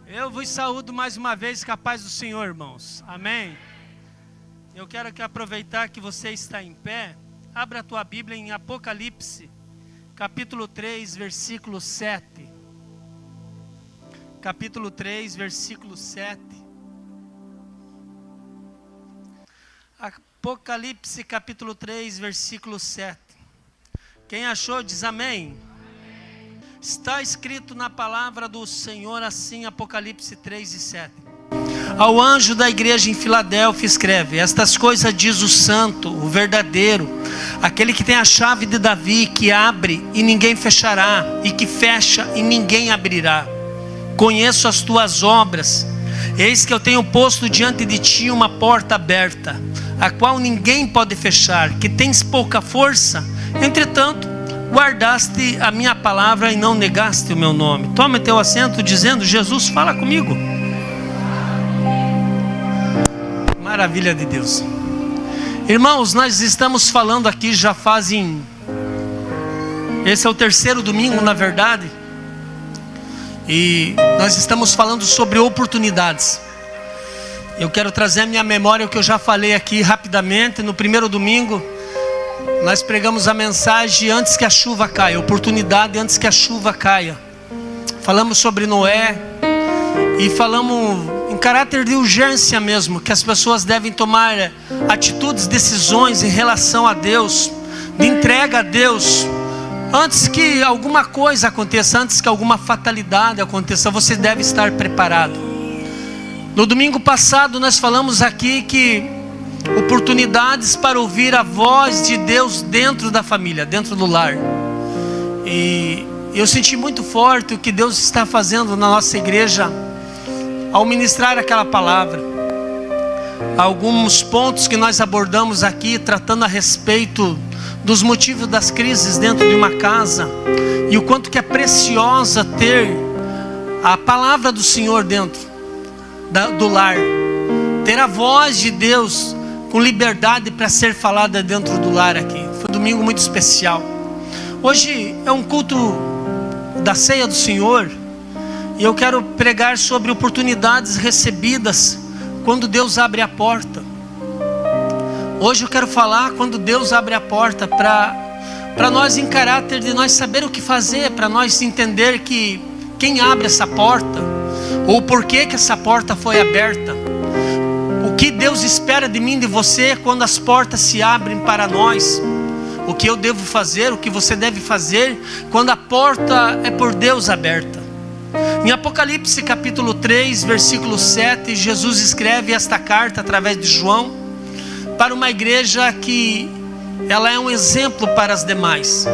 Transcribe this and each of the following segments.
Eu vos saúdo mais uma vez com a paz do Senhor, irmãos. Amém? Eu quero aproveitar que você está em pé. Abra a tua Bíblia em Apocalipse, capítulo 3, versículo 7. Capítulo 3, versículo 7. Apocalipse, capítulo 3, versículo 7. Quem achou diz amém. Está escrito na palavra do Senhor assim, Apocalipse 3 e 7. Ao anjo da igreja em Filadélfia escreve: estas coisas diz o santo, o verdadeiro, aquele que tem a chave de Davi, que abre e ninguém fechará, e que fecha e ninguém abrirá. Conheço as tuas obras, eis que eu tenho posto diante de ti uma porta aberta, a qual ninguém pode fechar, que tens pouca força, entretanto guardaste a minha palavra e não negaste o meu nome. Toma teu assento dizendo: Jesus, fala comigo. Maravilha de Deus. Irmãos, nós estamos falando aqui já fazem... esse é o terceiro domingo, na verdade. E nós estamos falando sobre oportunidades. Eu quero trazer à minha memória o que eu já falei aqui rapidamente. No primeiro domingo nós pregamos a mensagem antes que a chuva caia, oportunidade antes que a chuva caia. Falamos sobre Noé e falamos em caráter de urgência mesmo, que as pessoas devem tomar atitudes, decisões em relação a Deus, de entrega a Deus. Antes que alguma coisa aconteça, antes que alguma fatalidade aconteça, você deve estar preparado. No domingo passado nós falamos aqui que oportunidades para ouvir a voz de Deus dentro da família, dentro do lar. E eu senti muito forte o que Deus está fazendo na nossa igreja ao ministrar aquela palavra. Alguns pontos que nós abordamos aqui, tratando a respeito dos motivos das crises dentro de uma casa, e o quanto que é preciosa ter a palavra do Senhor dentro do lar, ter a voz de Deus com liberdade para ser falada dentro do lar aqui. Foi um domingo muito especial. Hoje é um culto da ceia do Senhor, e eu quero pregar sobre oportunidades recebidas quando Deus abre a porta. Hoje eu quero falar quando Deus abre a porta, para nós em caráter de nós saber o que fazer, para nós entender que quem abre essa porta, ou por que essa porta foi aberta. O que Deus espera de mim e de você quando as portas se abrem para nós. O que eu devo fazer, o que você deve fazer quando a porta é por Deus aberta. Em Apocalipse capítulo 3, versículo 7, Jesus escreve esta carta através de João para uma igreja que ela é um exemplo para as demais.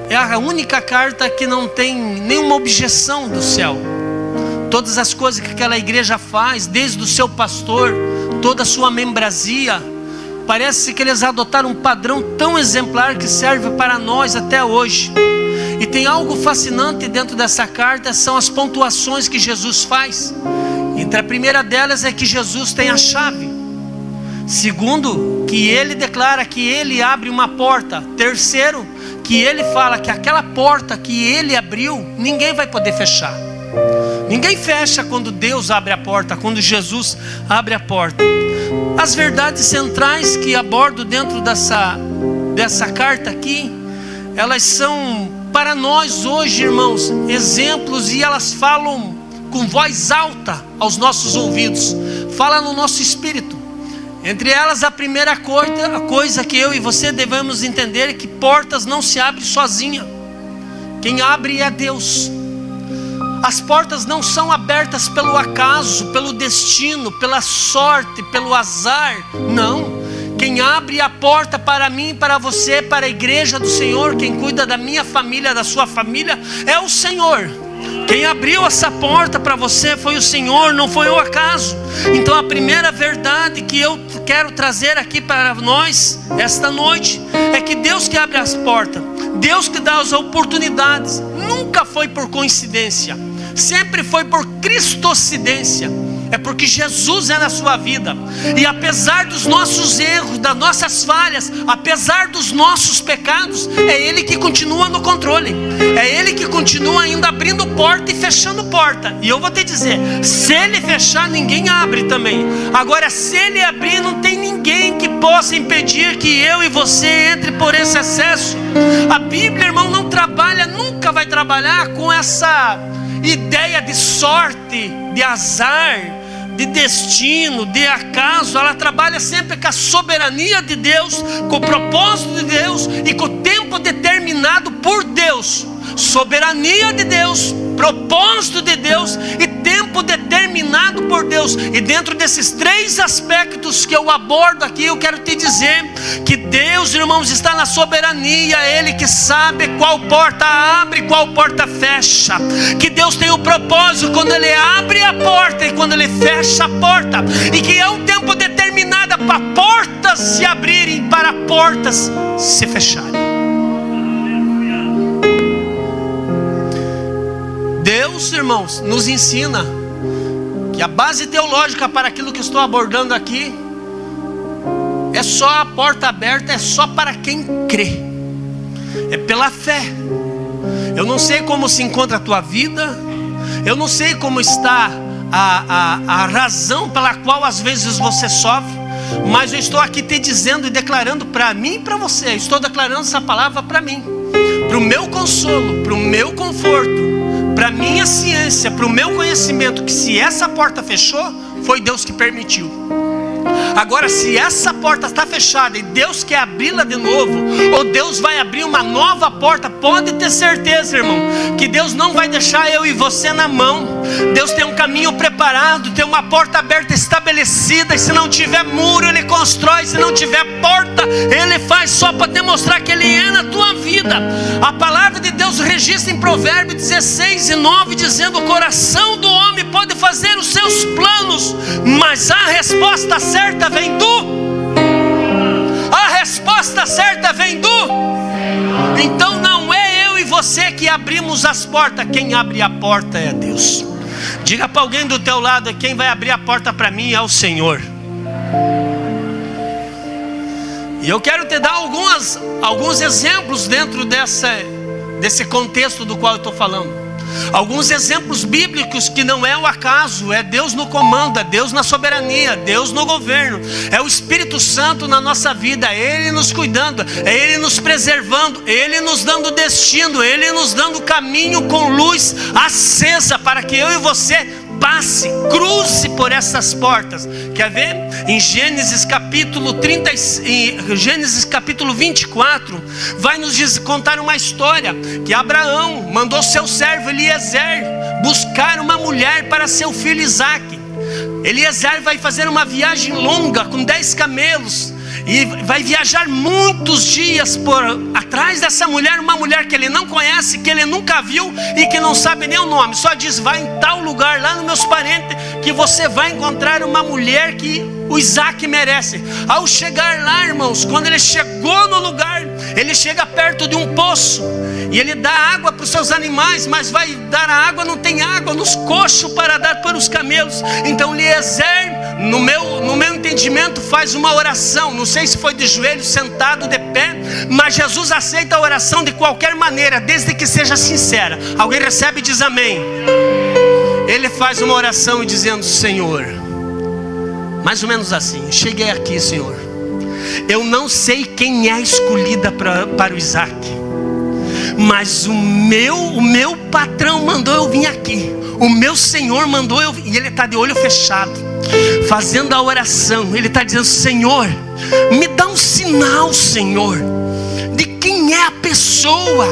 É a única carta que não tem nenhuma objeção do céu. Todas as coisas que aquela igreja faz, desde o seu pastor, toda a sua membresia, parece que eles adotaram um padrão tão exemplar que serve para nós até hoje. E tem algo fascinante dentro dessa carta, são as pontuações que Jesus faz. Entre a primeira delas é que Jesus tem a chave. Segundo, que ele declara que ele abre uma porta. Terceiro, que ele fala que aquela porta que ele abriu, ninguém vai poder fechar. Ninguém fecha quando Deus abre a porta, quando Jesus abre a porta. As verdades centrais que abordo dentro dessa carta aqui, elas são para nós hoje, irmãos, exemplos, e elas falam com voz alta aos nossos ouvidos, fala no nosso espírito. Entre elas, a primeira coisa que eu e você devemos entender é que portas não se abrem sozinha. Quem abre é Deus. As portas não são abertas pelo acaso, pelo destino, pela sorte, pelo azar. Não. Quem abre a porta para mim, para você, para a igreja do Senhor, quem cuida da minha família, da sua família, é o Senhor. Quem abriu essa porta para você foi o Senhor, não foi o acaso. Então a primeira verdade que eu quero trazer aqui para nós esta noite é que Deus que abre as portas, Deus que dá as oportunidades, nunca foi por coincidência, sempre foi por cristocidência. é porque Jesus é na sua vida. E apesar dos nossos erros, das nossas falhas, apesar dos nossos pecados, é Ele que continua no controle. É Ele que continua ainda abrindo porta e fechando porta. E eu vou te dizer, se Ele fechar, ninguém abre também. Agora, se Ele abrir, não tem ninguém que possa impedir que eu e você entre por esse acesso. A Bíblia, irmão, não trabalha, nunca vai trabalhar com essa ideia de sorte, de azar, de destino, de acaso. Ela trabalha sempre com a soberania de Deus, com o propósito de Deus e com o tempo determinado por Deus. Soberania de Deus, propósito de Deus e tempo determinado por Deus. E dentro desses três aspectos que eu abordo aqui, eu quero te dizer que Deus, irmãos, está na soberania. Ele que sabe qual porta abre e qual porta fecha. Que Deus tem um propósito quando Ele abre a porta e quando Ele fecha a porta. E que é um tempo determinado para portas se abrirem, para portas se fecharem. Deus, irmãos, nos ensina que a base teológica para aquilo que estou abordando aqui é só a porta aberta, é só para quem crê, é pela fé. Eu não sei como se encontra a tua vida, eu não sei como está a razão pela qual às vezes você sofre, mas eu estou aqui te dizendo e declarando para mim e para você, estou declarando essa palavra para mim, para o meu consolo, para o meu conforto, para a minha ciência, para o meu conhecimento, que se essa porta fechou, foi Deus que permitiu. Agora, se essa porta está fechada e Deus quer abri-la de novo, ou Deus vai abrir uma nova porta, pode ter certeza, irmão, que Deus não vai deixar eu e você na mão. Deus tem um caminho preparado, tem uma porta aberta estabelecida, e se não tiver muro, Ele constrói, se não tiver porta, Ele faz só para demonstrar que Ele é na tua vida. A palavra de Deus registra em Provérbios 16:9, dizendo: o coração do homem pode fazer os seus planos, mas a resposta certa vem do... A resposta certa vem do... Então não é eu e você que abrimos as portas, quem abre a porta é Deus. Diga para alguém do teu lado: quem vai abrir a porta para mim é o Senhor. E eu quero te dar alguns exemplos dentro desse contexto do qual eu estou falando. Alguns exemplos bíblicos que não é o acaso, é Deus no comando, é Deus na soberania, Deus no governo, é o Espírito Santo na nossa vida, é Ele nos cuidando, é Ele nos preservando, Ele nos dando destino, Ele nos dando caminho com luz acesa para que eu e você passe, cruze por essas portas. Quer ver? Em Gênesis capítulo 24 vai nos contar uma história que Abraão mandou seu servo Eliezer buscar uma mulher para seu filho Isaque. Eliezer vai fazer uma viagem longa com 10 camelos e vai viajar muitos dias por atrás dessa mulher, uma mulher que ele não conhece, que ele nunca viu e que não sabe nem o nome. Só diz: vai em tal lugar lá nos meus parentes que você vai encontrar uma mulher que o Isaque merece. Ao chegar lá, irmãos, quando ele chegou no lugar, ele chega perto de um poço e ele dá água para os seus animais, mas vai dar a água, não tem água nos coxos para dar para os camelos. Então Eliezer, no meu entendimento, faz uma oração. Não sei se foi de joelho, sentado, de pé, mas Jesus aceita a oração de qualquer maneira, desde que seja sincera. Alguém recebe e diz amém. Ele faz uma oração e dizendo: Senhor, mais ou menos assim: cheguei aqui, Senhor, eu não sei quem é a escolhida para o Isaque, mas o meu patrão mandou eu vir aqui, o meu Senhor mandou eu vir. E ele está de olho fechado, fazendo a oração. Ele está dizendo: Senhor, me dá um sinal, Senhor, de quem é a pessoa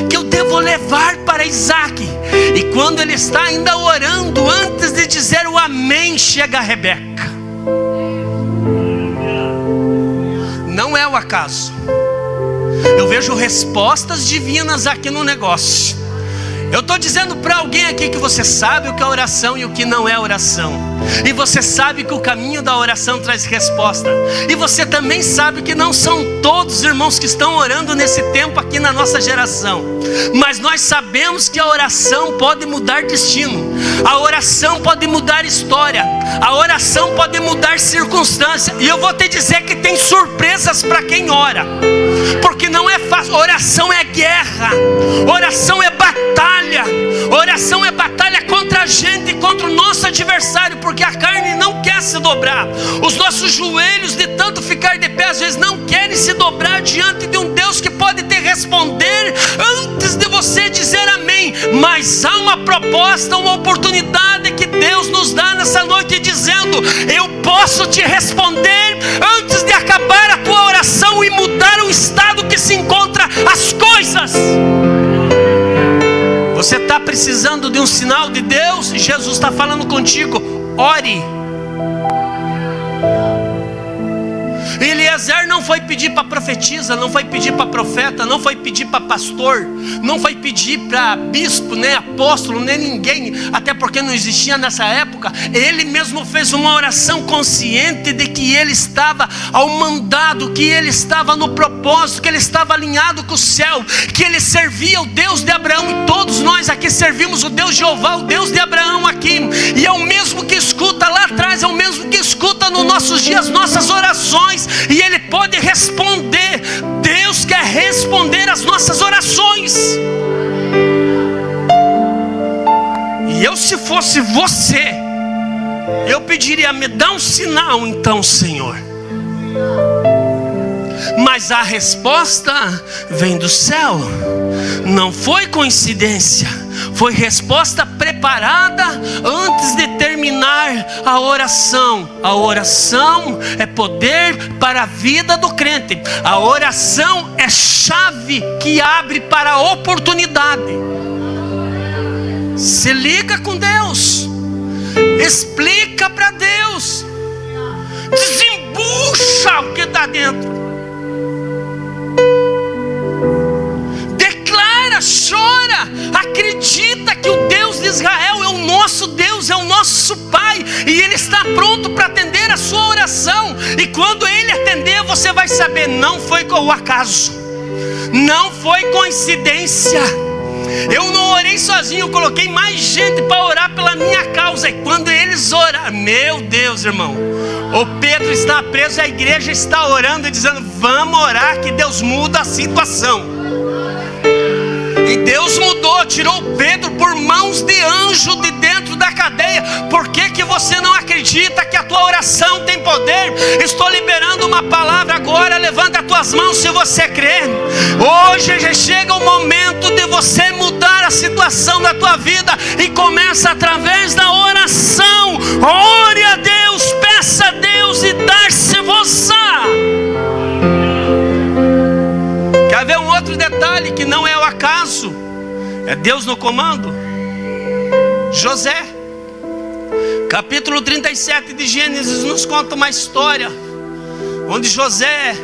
que eu devo levar para Isaque. E quando ele está ainda orando, antes de dizer o amém, chega a Rebeca. Não é o acaso. Eu vejo respostas divinas aqui no negócio. Eu estou dizendo para alguém aqui que você sabe o que é oração e o que não é oração. E você sabe que o caminho da oração traz resposta. E você também sabe que não são todos os irmãos que estão orando nesse tempo aqui na nossa geração. Mas nós sabemos que a oração pode mudar destino. A oração pode mudar história. A oração pode mudar circunstância. E eu vou te dizer que tem surpresas para quem ora. Porque não é fácil. Oração é guerra. Oração é batalha. Oração é batalha contra a gente, contra o nosso adversário, porque a carne não quer se dobrar. Os nossos joelhos, de tanto ficar de pé, às vezes não querem se dobrar diante de um Deus que pode te responder antes de você dizer amém. Mas há uma proposta, uma oportunidade que Deus nos dá nessa noite, dizendo: eu posso te responder antes de acabar a tua oração e mudar o estado que se encontra as coisas. Você está precisando de um sinal de Deus? Jesus está falando contigo. Ore. Eliezer não foi pedir para profetisa, não foi pedir para profeta, não foi pedir para pastor, não foi pedir para bispo, nem apóstolo, nem ninguém, até porque não existia nessa época. Ele mesmo fez uma oração consciente de que ele estava ao mandado, que ele estava no propósito, que ele estava alinhado com o céu, que ele servia o Deus de Abraão. E todos nós aqui servimos o Deus de Jeová, o Deus de Abraão aqui. E é o mesmo que escuta lá atrás, é o mesmo que escuta nos nossos dias, nossas orações. E Ele pode responder. Deus quer responder as nossas orações. E eu, se fosse você, eu pediria: me dá um sinal então, Senhor. Mas a resposta vem do céu. Não foi coincidência. Foi resposta preparada antes de terminar a oração. A oração é poder para a vida do crente. A oração é chave que abre para a oportunidade. Se liga com Deus. Explica para Deus. Desembucha o que está dentro. Chora, acredita que o Deus de Israel é o nosso Deus, é o nosso Pai, e Ele está pronto para atender a sua oração. E quando Ele atender, você vai saber: não foi o acaso, não foi coincidência. Eu não orei sozinho, eu coloquei mais gente para orar pela minha causa. E quando eles oraram, meu Deus, irmão, o Pedro está preso, a igreja está orando e dizendo: vamos orar que Deus muda a situação. E Deus mudou, tirou Pedro por mãos de anjo de dentro da cadeia. Por que você não acredita que a tua oração tem poder? Estou liberando uma palavra agora. Levanta as tuas mãos se você crê. Hoje já chega o momento de você mudar a situação da tua vida. E começa através da oração. Ore a Deus, peça a Deus e dar-se-vos-á. Quer ver um outro detalhe que não é o acaso? É Deus no comando. José, capítulo 37 de Gênesis, nos conta uma história onde José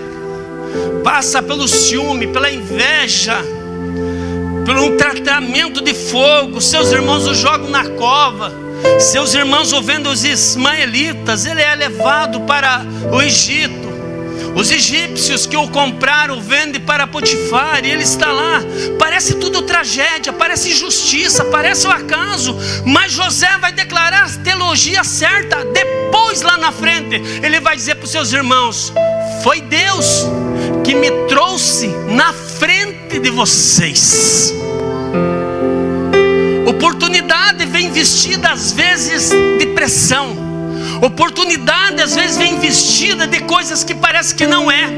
passa pelo ciúme, pela inveja, por um tratamento de fogo. Seus irmãos o jogam na cova. Seus irmãos, ouvindo os ismaelitas, ele é levado para o Egito. Os egípcios que o compraram vendem para Potifar, e ele está lá. Parece tudo tragédia, parece injustiça, parece o acaso. Mas José vai declarar a teologia certa. Depois, lá na frente, ele vai dizer para os seus irmãos: foi Deus que me trouxe na frente de vocês. Oportunidade vem vestida às vezes de pressão. Oportunidade às vezes vem vestida de coisas que parece que não é.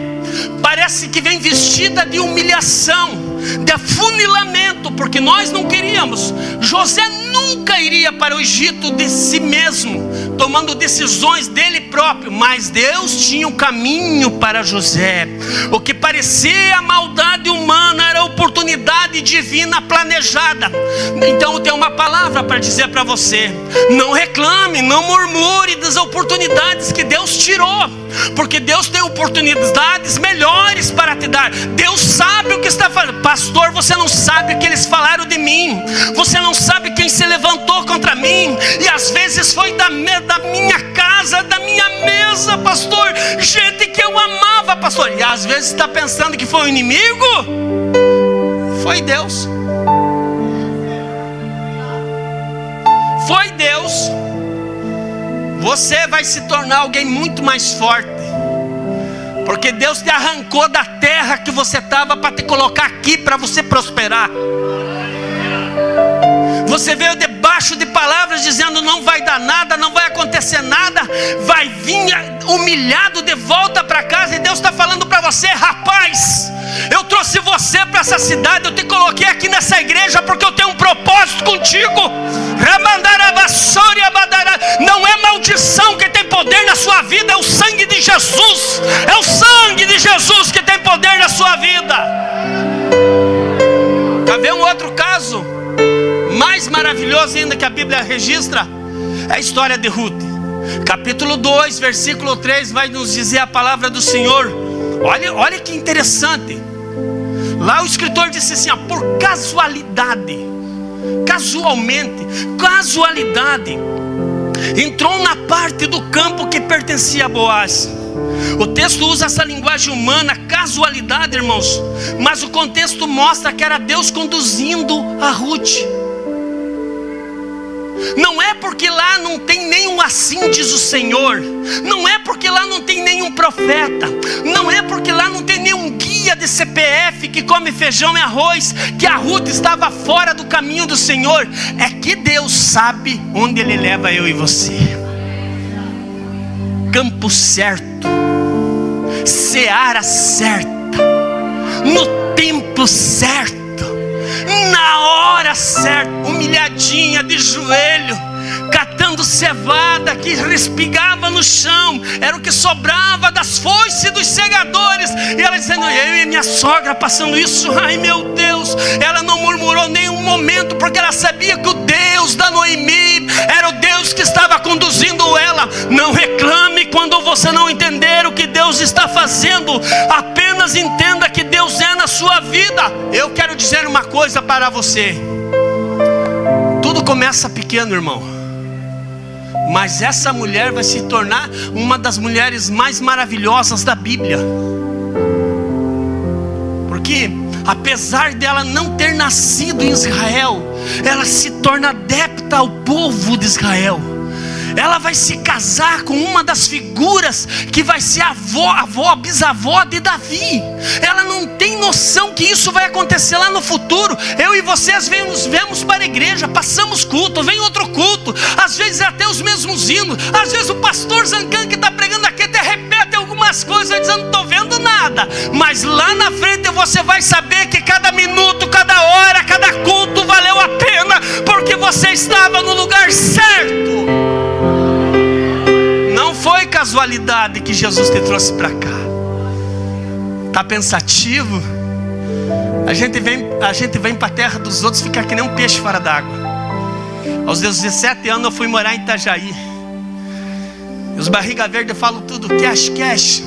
Parece que vem vestida de humilhação, de afunilamento, porque nós não queríamos. José nunca iria para o Egito de si mesmo, tomando decisões dele próprio, mas Deus tinha um caminho para José. O que parecia maldade humana era oportunidade oportunidade divina planejada. Então eu tenho uma palavra para dizer para você: não reclame, não murmure das oportunidades que Deus tirou, porque Deus tem oportunidades melhores para te dar. Deus sabe o que está fazendo. Pastor, você não sabe o que eles falaram de mim, você não sabe quem se levantou contra mim, e às vezes foi da minha casa, da minha mesa, pastor, gente que eu amava, pastor. E às vezes está pensando que foi o inimigo. Foi Deus. Foi Deus. Você vai se tornar alguém muito mais forte, porque Deus te arrancou da terra que você estava para te colocar aqui para você prosperar. Você veio debaixo de palavras dizendo não vai dar nada, não vai acontecer nada, vai vir humilhado de volta para casa. E Deus está falando para você: rapaz, eu trouxe você para essa cidade, eu te coloquei aqui nessa igreja porque eu tenho um propósito contigo. Não é maldição que tem poder na sua vida, é o sangue de Jesus. É o sangue de Jesus que tem poder na sua vida. Quer ver um outro caso mais maravilhoso ainda que a Bíblia registra? É a história de Ruth. Capítulo 2, versículo 3 vai nos dizer a palavra do Senhor. Olha que interessante. Lá o escritor disse assim: ó, por casualidade, casualidade, entrou na parte do campo que pertencia a Boaz. O texto usa essa linguagem humana, casualidade, irmãos, mas o contexto mostra que era Deus conduzindo a Ruth. Não é porque lá não tem nenhum assim diz o Senhor, não é porque lá não tem nenhum profeta, não é porque lá não tem nenhum guia de CPF que come feijão e arroz, que a Ruth estava fora do caminho do Senhor. É que Deus sabe onde Ele leva eu e você. Campo certo, seara certa, no tempo certo, na hora certa, humilhadinha de joelho, catando cevada que respingava no chão, era o que sobrava das foices dos segadores, e ela dizendo: eu e minha sogra passando isso, ai meu Deus. Ela não murmurou nenhum momento, porque ela sabia que o Deus da Noemi era o Deus que estava conduzindo ela. Não reclame quando você não entender o que Deus está fazendo, apenas entenda que Deus é na sua vida. Eu quero dizer uma coisa para você: tudo começa pequeno, irmão, mas essa mulher vai se tornar uma das mulheres mais maravilhosas da Bíblia. Porque apesar dela não ter nascido em Israel, ela se torna adepta ao povo de Israel. Ela vai se casar com uma das figuras que vai ser a bisavó de Davi. Ela não tem noção que isso vai acontecer lá no futuro. Eu e você às vezes nos vemos para a igreja, passamos culto, vem outro culto, às vezes até os mesmos hinos. Às vezes o pastor Zancan que está pregando aqui até repete algumas coisas dizendo: não estou vendo nada. Mas lá na frente você vai saber que cada minuto, cada hora, cada culto valeu a pena, porque você estava no lugar certo. Não foi casualidade que Jesus te trouxe para cá. Está pensativo? A gente vem para a terra dos outros ficar que nem um peixe fora d'água. Aos 17 anos eu fui morar em Itajaí. Os barriga verde falam tudo cash.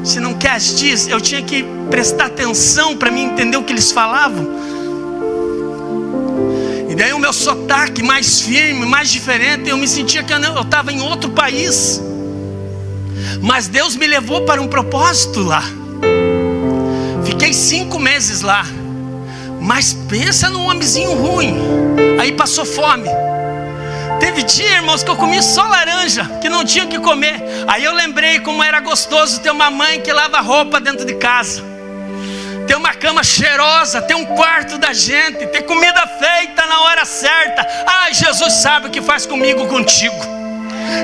Se não cash diz, eu tinha que prestar atenção para mim entender o que eles falavam. E daí o meu sotaque mais firme, mais diferente, eu me sentia que eu estava em outro país. Mas Deus me levou para um propósito lá. Fiquei 5 meses lá. Mas pensa num homenzinho ruim. Aí passou fome. Teve dia, irmãos, que eu comi só laranja, que não tinha o que comer. Aí eu lembrei como era gostoso ter uma mãe que lava roupa dentro de casa, ter uma cama cheirosa, ter um quarto da gente, ter comida feita na hora certa. Ai, Jesus sabe o que faz comigo, contigo.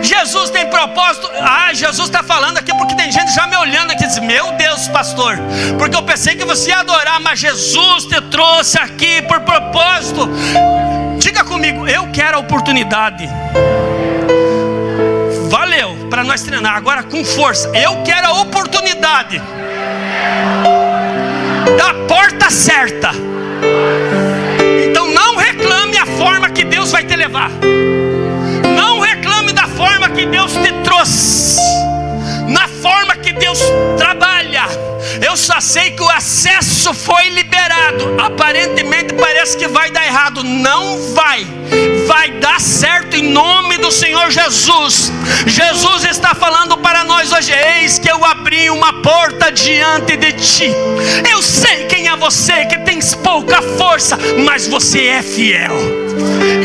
Jesus tem propósito. Jesus está falando aqui porque tem gente já me olhando aqui e diz: meu Deus, pastor, porque eu pensei que você ia adorar, mas Jesus te trouxe aqui por propósito. Diga comigo: eu quero a oportunidade. Valeu, para nós treinar agora com força. Eu quero a oportunidade da porta certa. levar. Não reclame da forma que Deus te trouxe, na forma que Deus trabalha. Eu só sei que o acesso foi liberado. Aparentemente parece que vai dar errado. Não vai. Vai dar certo em nome do Senhor Jesus. Jesus está falando para nós hoje: eis que eu abri uma porta diante de ti. Eu sei quem é você, que tens pouca força, mas você é fiel.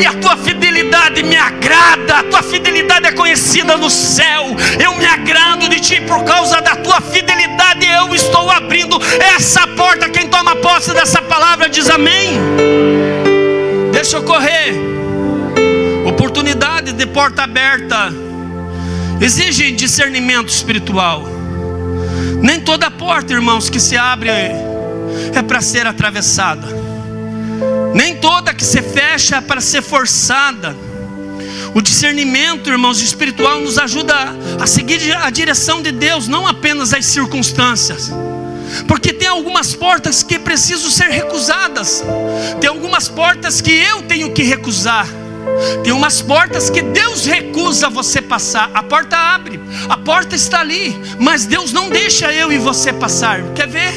E a tua fidelidade me agrada. A tua fidelidade é conhecida no céu. Eu me agrado de ti por causa da tua fidelidade. Eu estou abrindo essa porta. Quem toma posse dessa palavra diz amém. Deixa eu correr. Oportunidade de porta aberta exige discernimento espiritual. Nem toda porta, irmãos, que se abre é para ser atravessada. Nem toda que se fecha é para ser forçada. O discernimento, irmãos, espiritual nos ajuda a seguir a direção de Deus, não apenas as circunstâncias. Porque tem algumas portas que precisam ser recusadas. Tem algumas portas que eu tenho que recusar. Tem umas portas que Deus recusa você passar. A porta abre, a porta está ali, mas Deus não deixa eu e você passar. Quer ver?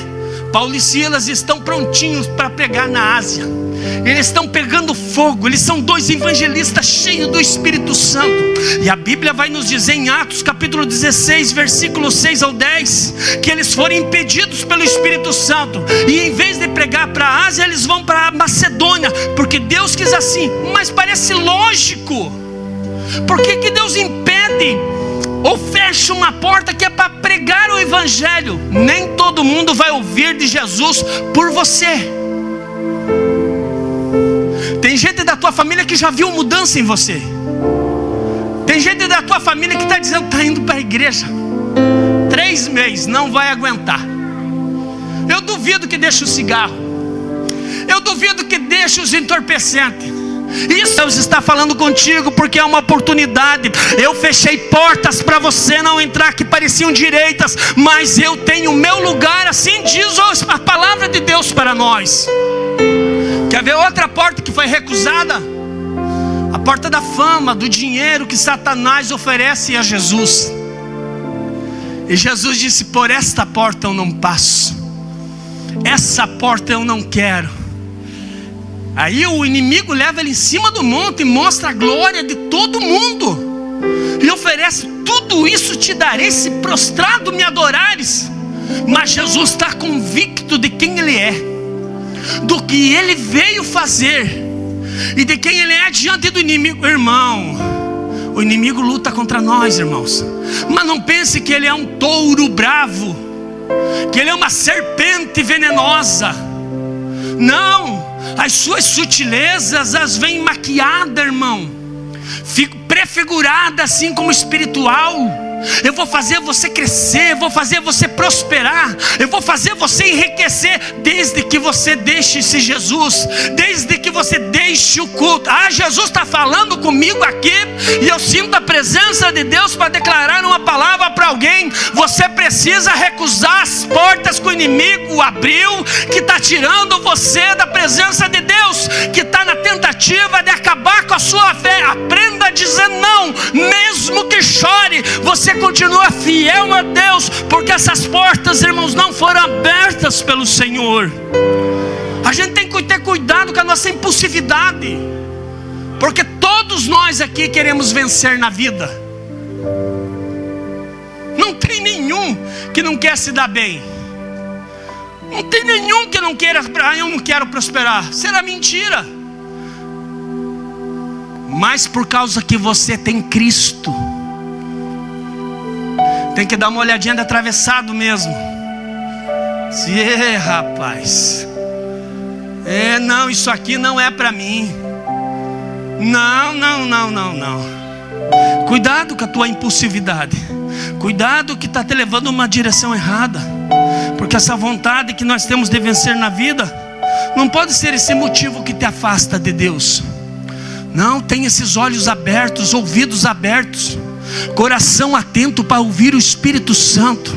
Paulo e Silas estão prontinhos para pregar na Ásia. Eles estão pegando fogo. Eles são dois evangelistas cheios do Espírito Santo. E a Bíblia vai nos dizer em Atos capítulo 16, versículos 6 ao 10, que eles foram impedidos pelo Espírito Santo. E em vez de pregar para a Ásia, eles vão para a Macedônia, porque Deus quis assim. Mas parece lógico. Por que Deus impede ou fecha uma porta que é para pregar o Evangelho? Nem todo mundo vai ouvir de Jesus por você. Tem gente da tua família que já viu mudança em você. Tem gente da tua família que está dizendo: está indo para a igreja 3 meses, não vai aguentar. Eu duvido que deixe o cigarro. Eu duvido que deixe os entorpecentes. Isso Deus está falando contigo, porque é uma oportunidade. Eu fechei portas para você não entrar que pareciam direitas, mas eu tenho o meu lugar, assim diz a palavra de Deus para nós. Quer ver outra porta que foi recusada? A porta da fama, do dinheiro que Satanás oferece a Jesus. E Jesus disse: por esta porta eu não passo, essa porta eu não quero. Aí o inimigo leva ele em cima do monte e mostra a glória de todo mundo, e oferece: tudo isso te darei se prostrado me adorares. Mas Jesus está convicto de quem Ele é, do que Ele veio fazer e de quem Ele é diante do inimigo. Irmão, o inimigo luta contra nós, irmãos, mas não pense que ele é um touro bravo, que ele é uma serpente venenosa. Não, as suas sutilezas as vêm maquiadas, irmão, prefigurada assim como espiritual. Eu vou fazer você crescer, eu vou fazer você prosperar, eu vou fazer você enriquecer, desde que você deixe esse Jesus, desde que você deixe o culto. Jesus está falando comigo aqui, e eu sinto a presença de Deus para declarar uma palavra para alguém. Você precisa recusar as portas que o inimigo abriu, que está tirando você da presença de Deus, que está na tentativa de acabar com a sua fé. Aprenda a dizer não, mesmo que chore. Você continua fiel a Deus, porque essas portas, irmãos, não foram abertas pelo Senhor. A gente tem que ter cuidado com a nossa impulsividade, porque todos nós aqui queremos vencer na vida. Não tem nenhum que não quer se dar bem. Não tem nenhum que não queira: eu não quero prosperar. Será mentira. Mas por causa que você tem Cristo, tem que dar uma olhadinha de atravessado mesmo. Rapaz, não, isso aqui não é para mim. Não. Cuidado com a tua impulsividade. Cuidado que está te levando uma direção errada. Porque essa vontade que nós temos de vencer na vida não pode ser esse motivo que te afasta de Deus. Não, tem esses olhos abertos, ouvidos abertos, coração atento para ouvir o Espírito Santo.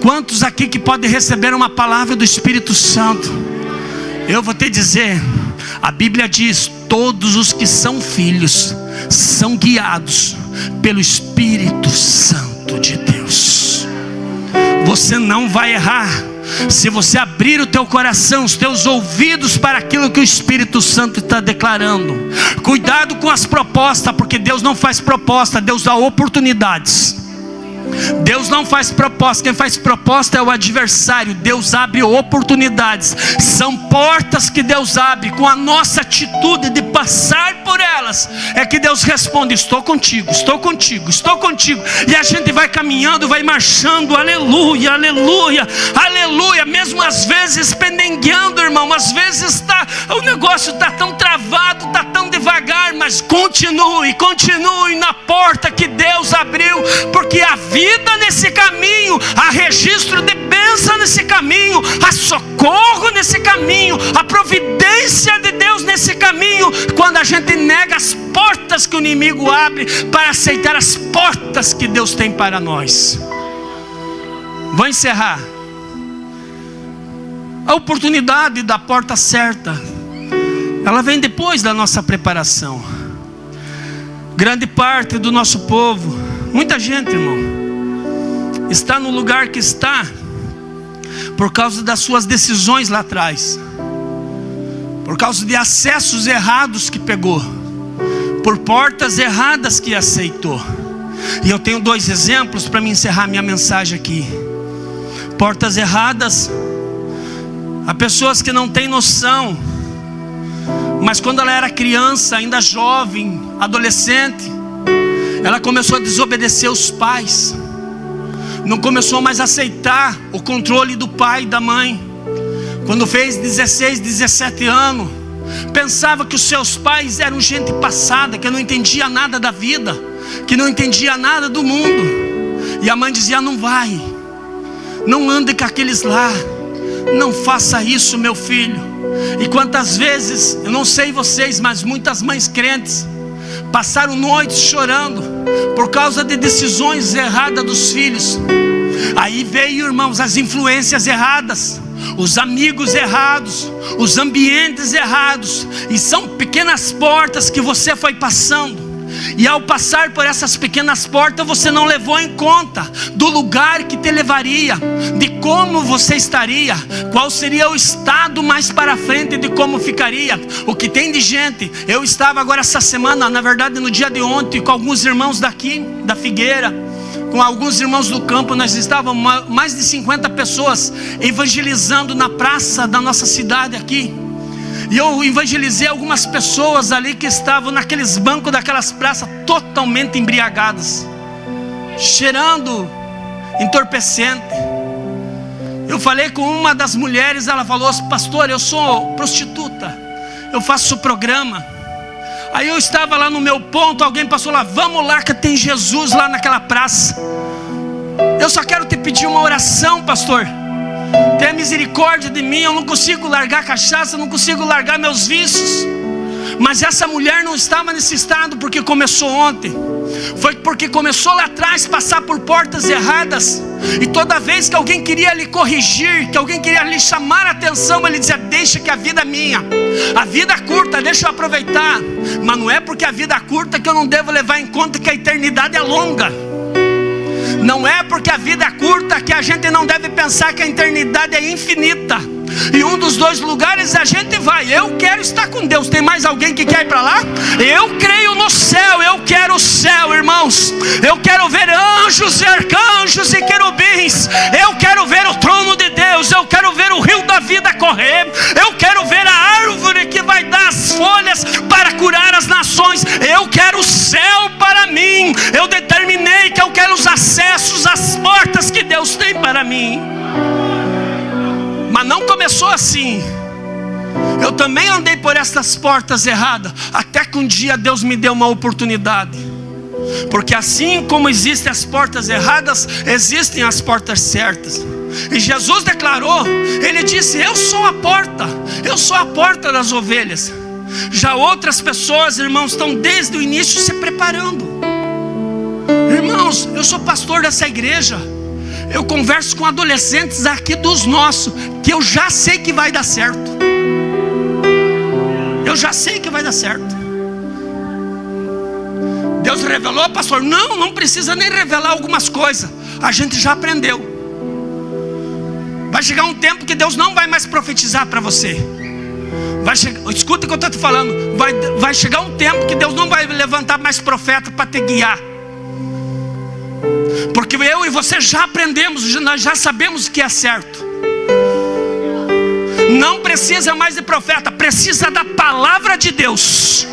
Quantos aqui que podem receber uma palavra do Espírito Santo? Eu vou te dizer, A Bíblia diz: todos os que são filhos são guiados pelo Espírito Santo de Deus. Você não vai errar se você abrir o teu coração, os teus ouvidos para aquilo que o Espírito Santo está declarando. Cuidado com as propostas, porque Deus não faz proposta, Deus dá oportunidades. Deus não faz proposta, quem faz proposta é o adversário. Deus abre oportunidades, são portas que Deus abre. Com a nossa atitude de passar por elas, é que Deus responde: estou contigo, estou contigo, estou contigo. E a gente vai caminhando, vai marchando, aleluia, aleluia, aleluia. Mesmo às vezes pendengueando, irmão, às vezes o negócio está tão travado, está tão devagar, mas continue, continue na porta que Deus abriu, porque a vida nesse caminho, há registro de bênção nesse caminho, há socorro nesse caminho, a providência de Deus nesse caminho. Quando a gente nega as portas que o inimigo abre para aceitar as portas que Deus tem para nós. Vou encerrar. A oportunidade da porta certa, ela vem depois da nossa preparação. Grande parte do nosso povo, muita gente, irmão, está no lugar que está por causa das suas decisões lá atrás, por causa de acessos errados que pegou, por portas erradas que aceitou. E eu tenho 2 exemplos para me encerrar minha mensagem aqui. Portas erradas, há pessoas que não têm noção, mas quando ela era criança, ainda jovem, adolescente, ela começou a desobedecer os pais, não começou mais a aceitar o controle do pai e da mãe. Quando fez 16, 17 anos, pensava que os seus pais eram gente passada, que não entendia nada da vida, que não entendia nada do mundo. E a mãe dizia: não vai, não ande com aqueles lá, não faça isso, meu filho. E quantas vezes, eu não sei vocês, mas muitas mães crentes passaram noites chorando por causa de decisões erradas dos filhos. Aí veio, irmãos, as influências erradas, os amigos errados, os ambientes errados. E são pequenas portas que você foi passando. E ao passar por essas pequenas portas, você não levou em conta do lugar que te levaria, de como você estaria, qual seria o estado mais para frente, de como ficaria. O que tem de gente, eu estava agora essa semana, na verdade no dia de ontem, com alguns irmãos daqui, da Figueira, com alguns irmãos do campo. Nós estávamos mais de 50 pessoas evangelizando na praça da nossa cidade aqui. E eu evangelizei algumas pessoas ali que estavam naqueles bancos daquelas praças totalmente embriagadas, cheirando entorpecente. Eu falei com uma das mulheres, ela falou: pastor, eu sou prostituta, eu faço programa. Aí eu estava lá no meu ponto, alguém passou lá: vamos lá que tem Jesus lá naquela praça. Eu só quero te pedir uma oração, pastor. Tenha misericórdia de mim, eu não consigo largar a cachaça, não consigo largar meus vícios. Mas essa mulher não estava nesse estado porque começou ontem. Foi porque começou lá atrás a passar por portas erradas. E toda vez que alguém queria lhe corrigir, que alguém queria lhe chamar a atenção, ele dizia: deixa que a vida é minha, a vida é curta, deixa eu aproveitar. Mas não é porque a vida é curta que eu não devo levar em conta que a eternidade é longa. Não é porque a vida é curta que a gente não deve pensar que a eternidade é infinita. E um dos 2 lugares a gente vai. Eu quero estar com Deus. Tem mais alguém que quer ir para lá? Eu creio no céu. Eu quero o céu, irmãos. Eu quero ver anjos e arcanjos e querubins. Eu quero ver o trono de Deus. Eu quero ver o rio da vida correr. Eu quero ver a árvore que vai dar as folhas para curar as nações. Eu quero o céu para mim. Eu determinei que eu quero os acessos, as portas que Deus tem para mim. Mas não começou assim. Eu também andei por essas portas erradas, até que um dia Deus me deu uma oportunidade. Porque assim como existem as portas erradas, existem as portas certas. E Jesus declarou, Ele disse: eu sou a porta, eu sou a porta das ovelhas. Já outras pessoas, irmãos, estão desde o início se preparando. Irmãos, eu sou pastor dessa igreja. Eu converso com adolescentes aqui dos nossos, que eu já sei que vai dar certo. Eu já sei que vai dar certo. Deus revelou, pastor? Não precisa nem revelar algumas coisas. A gente já aprendeu. Vai chegar um tempo que Deus não vai mais profetizar para você. Escuta o que eu estou te falando. Vai chegar um tempo que Deus não vai levantar mais profeta para te guiar. Porque eu e você já aprendemos, nós já sabemos o que é certo. Não precisa mais de profeta, precisa da palavra de Deus.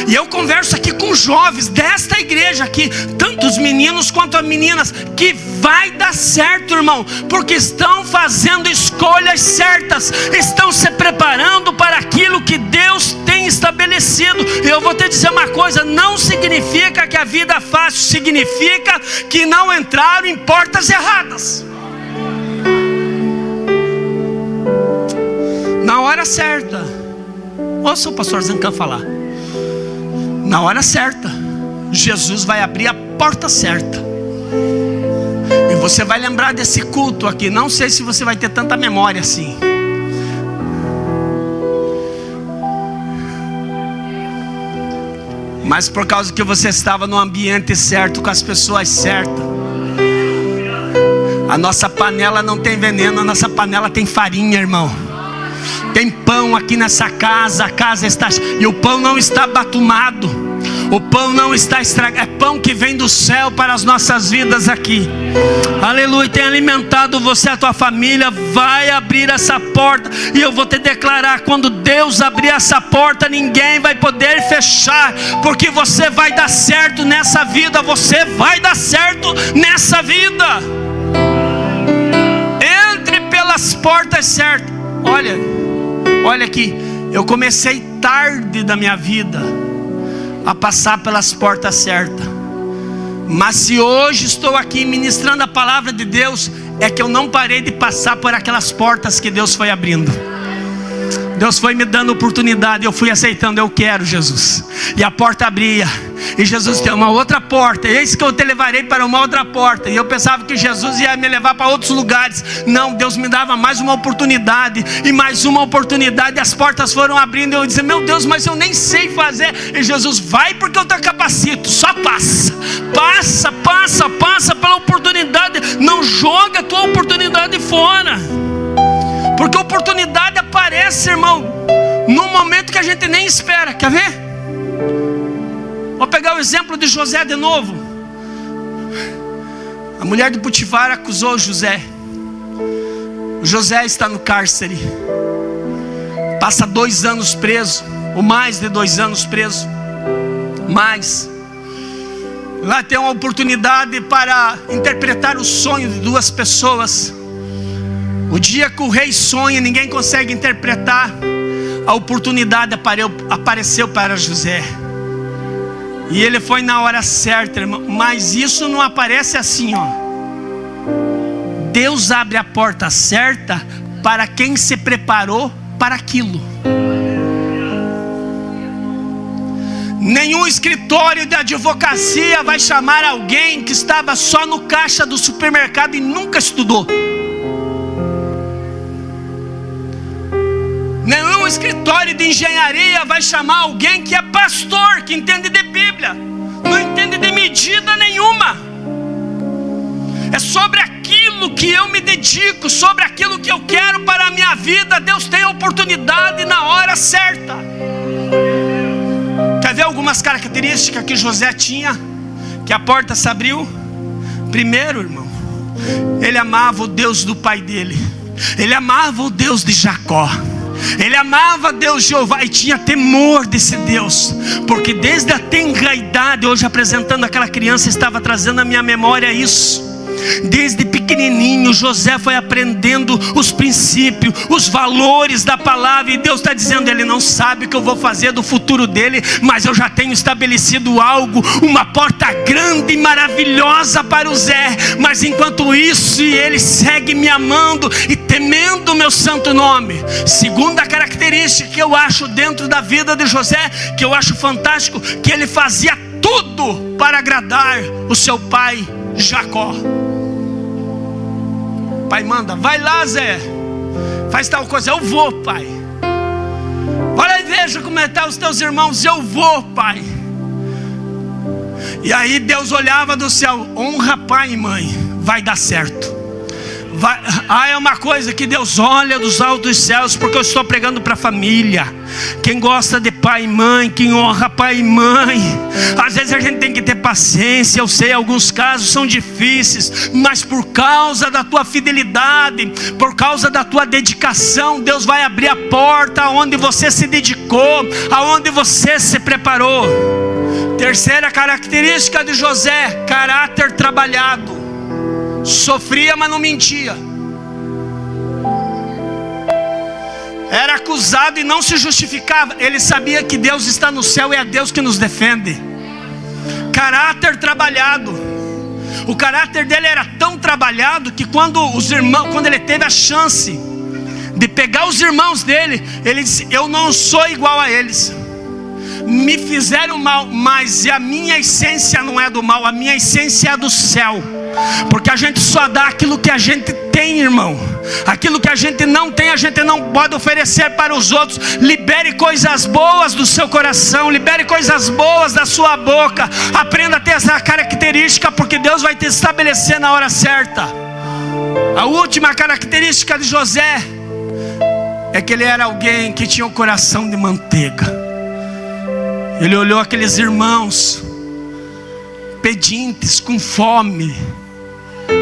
E eu converso aqui com jovens desta igreja aqui, tanto os meninos quanto as meninas, que vai dar certo, irmão, porque estão fazendo escolhas certas, estão se preparando para aquilo que Deus tem estabelecido. E eu vou te dizer uma coisa: não significa que a vida é fácil, significa que não entraram em portas erradas. Na hora certa, ouça o pastor Zancan falar. Na hora certa, Jesus vai abrir a porta certa. E você vai lembrar desse culto aqui. Não sei se você vai ter tanta memória assim. Mas por causa que você estava no ambiente certo, com as pessoas certas. A nossa panela não tem veneno, a nossa panela tem farinha, irmão. Tem pão aqui nessa casa, a casa está... E o pão não está batumado, o pão não está estragado. É pão que vem do céu para as nossas vidas aqui. Aleluia, tem alimentado você, a tua família. Vai abrir essa porta. E eu vou te declarar, quando Deus abrir essa porta, ninguém vai poder fechar. Porque você vai dar certo nessa vida. Você vai dar certo nessa vida. Entre pelas portas certas. Olha aqui, eu comecei tarde da minha vida a passar pelas portas certas. Mas se hoje estou aqui ministrando a palavra de Deus, é que eu não parei de passar por aquelas portas que Deus foi abrindo. Deus foi me dando oportunidade, eu fui aceitando. Eu quero, Jesus. E a porta abria. E Jesus tem uma outra porta. Eis que eu te levarei para uma outra porta. E eu pensava que Jesus ia me levar para outros lugares. Não, Deus me dava mais uma oportunidade. E mais uma oportunidade. E as portas foram abrindo. E eu dizia: meu Deus, mas eu nem sei fazer. E Jesus: vai, porque eu te capacito. Só passa. Passa pela oportunidade. Não joga a tua oportunidade fora. Porque a oportunidade aparece, irmão, num momento que a gente nem espera. Quer ver? Vou pegar o exemplo de José de novo. A mulher de Potifar acusou José. O José está no cárcere. Passa 2 anos preso, ou mais de 2 anos preso. Lá tem uma oportunidade para interpretar o sonho de 2 pessoas. O dia que o rei sonha, ninguém consegue interpretar. A oportunidade apareceu para José. E ele foi na hora certa, irmão. Mas isso não aparece assim, ó. Deus abre a porta certa para quem se preparou para aquilo. Nenhum escritório de advocacia vai chamar alguém que estava só no caixa do supermercado e nunca estudou. Nenhum escritório de engenharia vai chamar alguém que é pastor, que entende de Bíblia, não entende de medida nenhuma. É sobre aquilo que eu me dedico, sobre aquilo que eu quero para a minha vida. Deus tem a oportunidade na hora certa. Quer ver algumas características que José tinha, que a porta se abriu? Primeiro, irmão, ele amava o Deus do pai dele. Ele amava o Deus de Jacó. Ele amava Deus Jeová e tinha temor desse Deus, porque desde a tenra idade, hoje apresentando aquela criança, estava trazendo à minha memória isso. Desde pequenininho José foi aprendendo os princípios, os valores da palavra. E Deus está dizendo: ele não sabe o que eu vou fazer do futuro dele, mas eu já tenho estabelecido algo, uma porta grande e maravilhosa para o Zé. Mas enquanto isso, ele segue me amando e temendo o meu santo nome. Segunda característica que eu acho dentro da vida de José, que eu acho fantástico, que ele fazia tudo para agradar o seu pai Jacó. Pai manda: vai lá, Zé, faz tal coisa. Eu vou, pai. veja como estão os teus irmãos. Eu vou, pai. E aí Deus olhava do céu: honra pai e mãe, vai dar certo. É uma coisa que Deus olha dos altos céus, porque eu estou pregando para a família. Quem gosta de pai e mãe, quem honra pai e mãe. Às vezes a gente tem que ter paciência. Eu sei, alguns casos são difíceis, mas por causa da tua fidelidade, por causa da tua dedicação, Deus vai abrir a porta aonde você se dedicou, aonde você se preparou. Terceira característica de José: caráter trabalhado. Sofria, mas não mentia. Era acusado e não se justificava. Ele sabia que Deus está no céu e é Deus que nos defende. Caráter trabalhado. O caráter dele era tão trabalhado que quando ele teve a chance de pegar os irmãos dele, ele disse: eu não sou igual a eles. Me fizeram mal, mas a minha essência não é do mal, a minha essência é do céu. Porque a gente só dá aquilo que a gente tem, irmão. Aquilo que a gente não tem, a gente não pode oferecer para os outros. Libere coisas boas do seu coração, libere coisas boas da sua boca. Aprenda a ter essa característica, porque Deus vai te estabelecer na hora certa. A última característica de José é que ele era alguém que tinha um coração de manteiga. Ele olhou aqueles irmãos pedintes, com fome,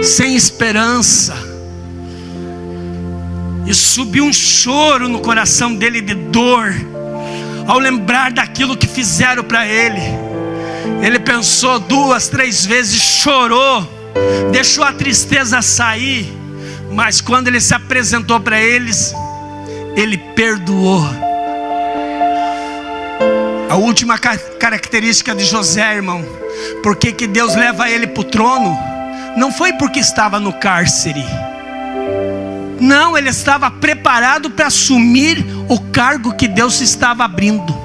sem esperança, e subiu um choro no coração dele de dor, ao lembrar daquilo que fizeram para ele. Ele pensou 2, 3 vezes, chorou, deixou a tristeza sair, mas quando ele se apresentou para eles, ele perdoou. A última característica de José, irmão, por que Deus leva ele para o trono? Não foi porque estava no cárcere. Não, ele estava preparado para assumir o cargo que Deus estava abrindo.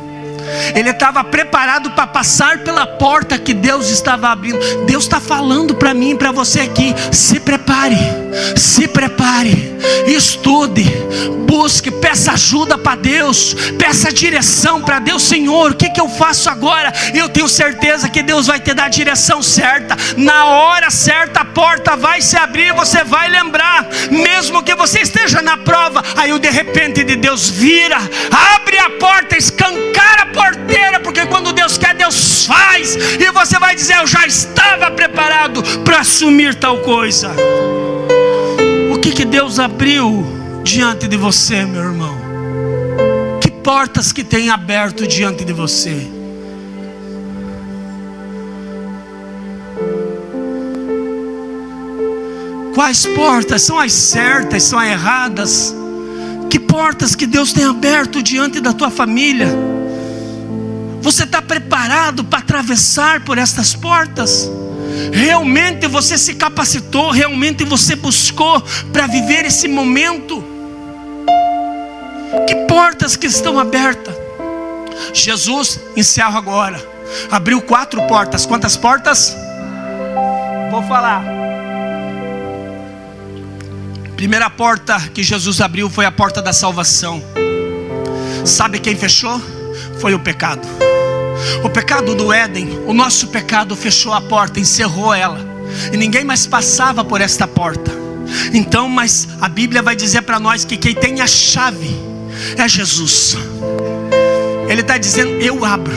Ele estava preparado para passar pela porta que Deus estava abrindo. Deus está falando para mim e para você aqui: se prepare, estude, busque, peça ajuda para Deus, peça direção para Deus. Senhor, o que eu faço agora? Eu tenho certeza que Deus vai te dar a direção certa. Na hora certa a porta vai se abrir, você vai lembrar. Mesmo que você esteja na prova, aí de repente de Deus vira, abre a porta, escancara a porteira, porque quando Deus quer, Deus faz. E você vai dizer: eu já estava preparado para assumir tal coisa. O que Deus abriu diante de você, meu irmão? Que portas que tem aberto diante de você? Quais portas? São as certas, são as erradas? Que portas que Deus tem aberto diante da tua família? Você está preparado para atravessar por estas portas? Realmente você se capacitou? Realmente você buscou para viver esse momento? Que portas que estão abertas? Jesus, encerro agora, abriu 4 portas. Quantas portas? Vou falar. Primeira porta que Jesus abriu foi a porta da salvação. Sabe quem fechou? Foi o pecado. O pecado do Éden, o nosso pecado fechou a porta, encerrou ela, e ninguém mais passava por esta porta. Então, mas a Bíblia vai dizer para nós que quem tem a chave é Jesus. Ele está dizendo: eu abro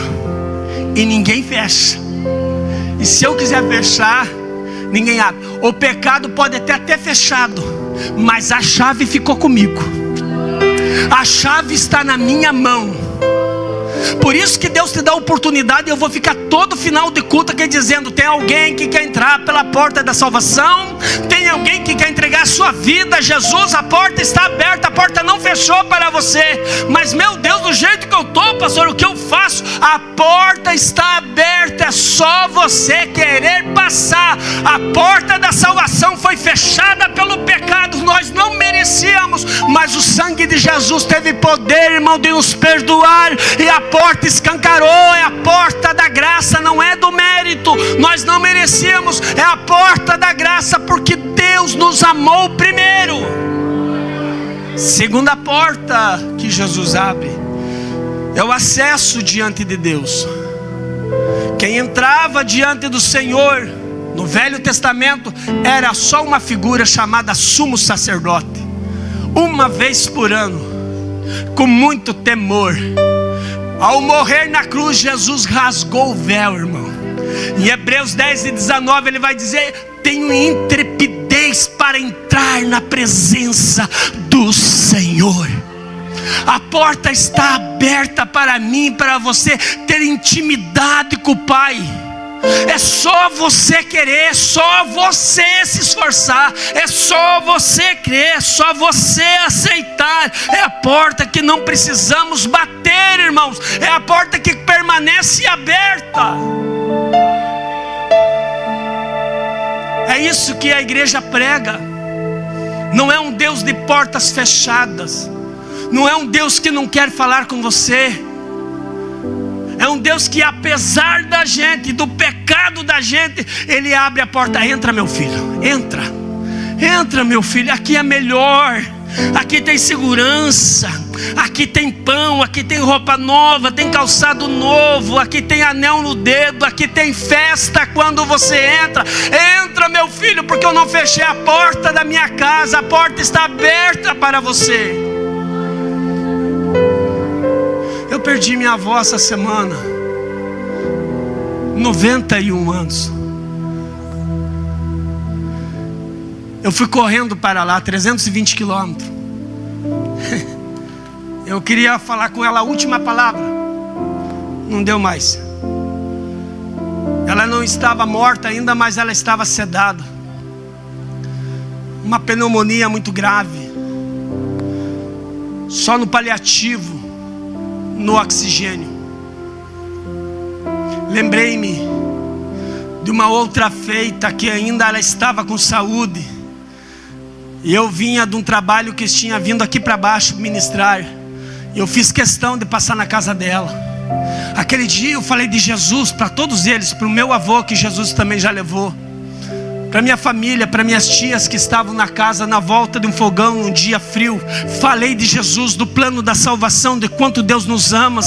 e ninguém fecha. E se eu quiser fechar, ninguém abre. O pecado pode até ter fechado, mas a chave ficou comigo. A chave está na minha mão. Por isso que Deus te dá a oportunidade. Eu vou ficar todo final de culto aqui dizendo: tem alguém que quer entrar pela porta da salvação? Tem alguém que quer entregar a sua vida a Jesus? A porta está aberta, a porta não fechou para você. Mas meu Deus, do jeito que eu estou, pastor, o que eu faço? A porta está aberta, é só você querer passar. A porta da salvação foi fechada pelo pecado, nós não merecíamos, mas o sangue de Jesus teve poder, irmão, de nos perdoar, e a porta escancarou. É a porta da graça, não é do mérito. Nós não merecíamos, é a porta da graça, porque Deus nos amou primeiro. Segunda porta que Jesus abre é o acesso diante de Deus. Quem entrava diante do Senhor no Velho Testamento era só uma figura chamada sumo sacerdote. Uma vez por ano, com muito temor. Ao morrer na cruz, Jesus rasgou o véu, irmão. Em Hebreus 10:19 ele vai dizer: tenho intrepidez para entrar na presença do Senhor. A porta está aberta para mim, para você ter intimidade com o Pai. É só você querer, é só você se esforçar, é só você crer, é só você aceitar. É a porta que não precisamos bater, irmãos. É a porta que permanece aberta. É isso que a igreja prega. Não é um Deus de portas fechadas. Não é um Deus que não quer falar com você. É um Deus que, apesar da gente, do pecado da gente, Ele abre a porta. Entra, meu filho, entra. Entra, meu filho, aqui é melhor. Aqui tem segurança. Aqui tem pão, aqui tem roupa nova, tem calçado novo, aqui tem anel no dedo, aqui tem festa quando você entra. Entra, meu filho, porque eu não fechei a porta da minha casa. A porta está aberta para você. Eu perdi minha avó essa semana, 91 anos. Eu fui correndo para lá, 320 quilômetros. Eu queria falar com ela a última palavra. Não deu mais. Ela não estava morta ainda, mas ela estava sedada. Uma pneumonia muito grave. Só no paliativo, no oxigênio. Lembrei-me de uma outra feita que ainda ela estava com saúde. E eu vinha de um trabalho que tinha vindo aqui para baixo ministrar. Eu fiz questão de passar na casa dela. Aquele dia eu falei de Jesus para todos eles, para o meu avô que Jesus também já levou, para minha família, para minhas tias que estavam na casa, na volta de um fogão, um dia frio. Falei de Jesus, do plano da salvação, de quanto Deus nos ama,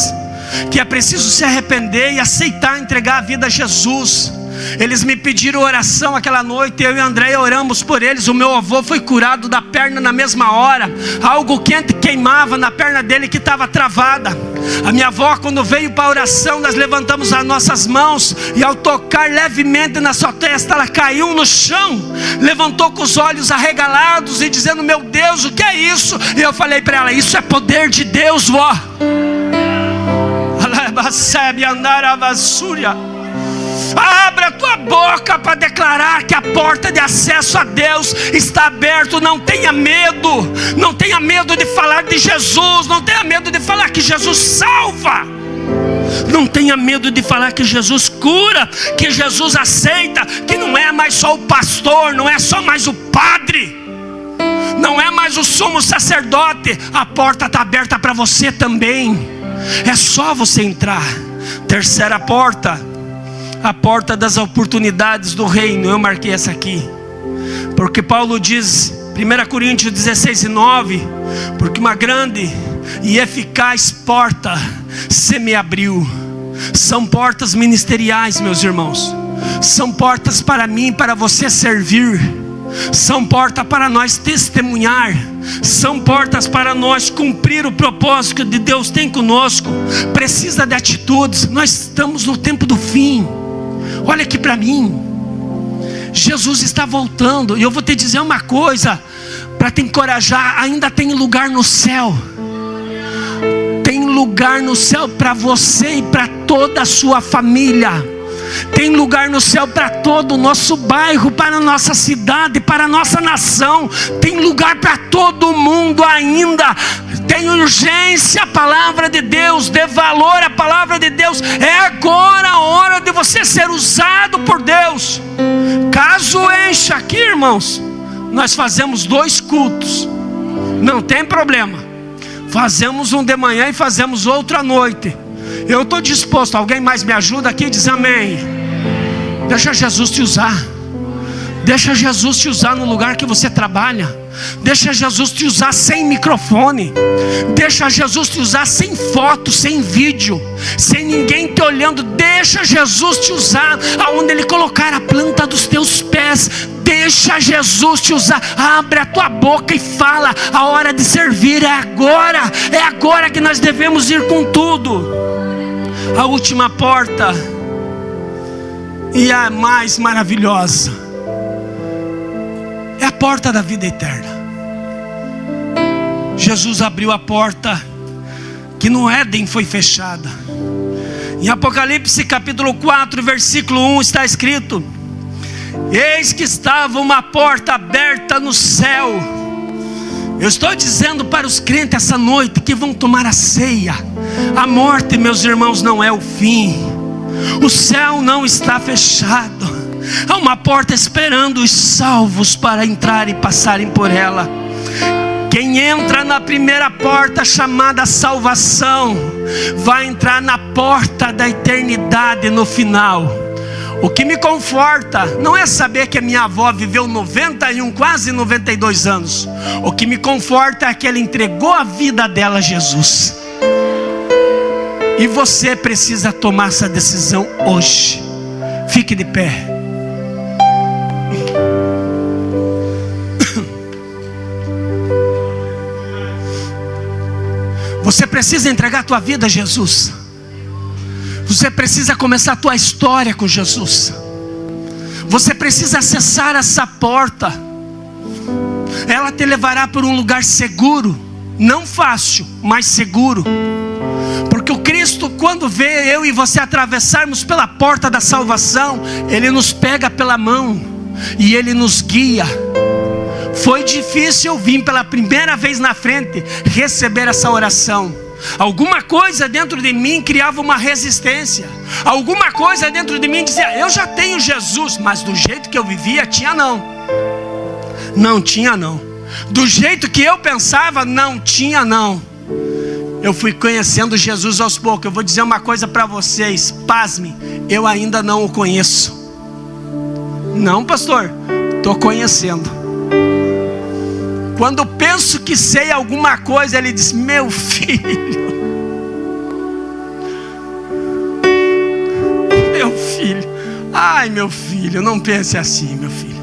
que é preciso se arrepender e aceitar entregar a vida a Jesus. Eles me pediram oração aquela noite, eu e a Andréia oramos por eles. O meu avô foi curado da perna na mesma hora. Algo quente queimava na perna dele que estava travada. A minha avó, quando veio para a oração, nós levantamos as nossas mãos, e ao tocar levemente na sua testa, ela caiu no chão, levantou com os olhos arregalados e dizendo: meu Deus, o que é isso? E eu falei para ela: isso é poder de Deus, vó. Abra a tua boca para declarar que a porta de acesso a Deus está aberta. Não tenha medo. Não tenha medo de falar de Jesus. Não tenha medo de falar que Jesus salva. Não tenha medo de falar que Jesus cura, que Jesus aceita, que não é mais só o pastor, não é só mais o padre, não é mais o sumo sacerdote. A porta está aberta para você também. É só você entrar. Terceira porta, a porta das oportunidades do reino. Eu marquei essa aqui, porque Paulo diz, 1 Coríntios 16:9, porque uma grande e eficaz porta se me abriu. São portas ministeriais, meus irmãos. São portas para mim, para você servir. São portas para nós testemunhar. São portas para nós cumprir o propósito que Deus tem conosco. Precisa de atitudes. Nós estamos no tempo do fim. Olha aqui para mim. Jesus está voltando. E eu vou te dizer uma coisa para te encorajar. Ainda tem lugar no céu. Tem lugar no céu para você e para toda a sua família. Tem lugar no céu para todo o nosso bairro, para a nossa cidade, para a nossa nação. Tem lugar para todo mundo ainda. Tem urgência a palavra de Deus. Dê valor à palavra de Deus. É agora a hora de você ser usado por Deus. Caso encha aqui, irmãos, nós fazemos 2 cultos. Não tem problema. Fazemos um de manhã e fazemos outro à noite. Eu estou disposto. Alguém mais me ajuda aqui? Diz amém. Deixa Jesus te usar. Deixa Jesus te usar no lugar que você trabalha. Deixa Jesus te usar sem microfone. Deixa Jesus te usar sem foto, sem vídeo, sem ninguém te olhando. Deixa Jesus te usar aonde Ele colocar a planta dos teus pés. Deixa Jesus te usar. Abre a tua boca e fala. A hora de servir é agora. É agora que nós devemos ir com tudo. A última porta, e a mais maravilhosa, é a porta da vida eterna. Jesus abriu a porta que no Éden foi fechada. Em Apocalipse capítulo 4, versículo 1 está escrito: eis que estava uma porta aberta no céu. Eu estou dizendo para os crentes essa noite que vão tomar a ceia: a morte, meus irmãos, não é o fim. O céu não está fechado. Há uma porta esperando os salvos para entrar e passarem por ela. Quem entra na primeira porta, chamada salvação, vai entrar na porta da eternidade no final. O que me conforta não é saber que a minha avó viveu 91, quase 92 anos. O que me conforta é que ela entregou a vida dela a Jesus. E você precisa tomar essa decisão hoje. Fique de pé. Você precisa entregar a tua vida a Jesus. Você precisa começar a tua história com Jesus. Você precisa acessar essa porta. Ela te levará por um lugar seguro. Não fácil, mas seguro. Porque o Cristo, quando vê eu e você atravessarmos pela porta da salvação, Ele nos pega pela mão e Ele nos guia. Foi difícil eu vir pela primeira vez na frente receber essa oração. Alguma coisa dentro de mim criava uma resistência. Alguma coisa dentro de mim dizia: eu já tenho Jesus. Mas do jeito que eu vivia, tinha não. Não tinha não. Do jeito que eu pensava, não tinha não. Eu fui conhecendo Jesus aos poucos. Eu vou dizer uma coisa para vocês, pasmem, eu ainda não o conheço. Não, pastor, estou conhecendo. Quando penso que sei alguma coisa, Ele diz: meu filho, meu filho, ai meu filho, não pense assim, meu filho.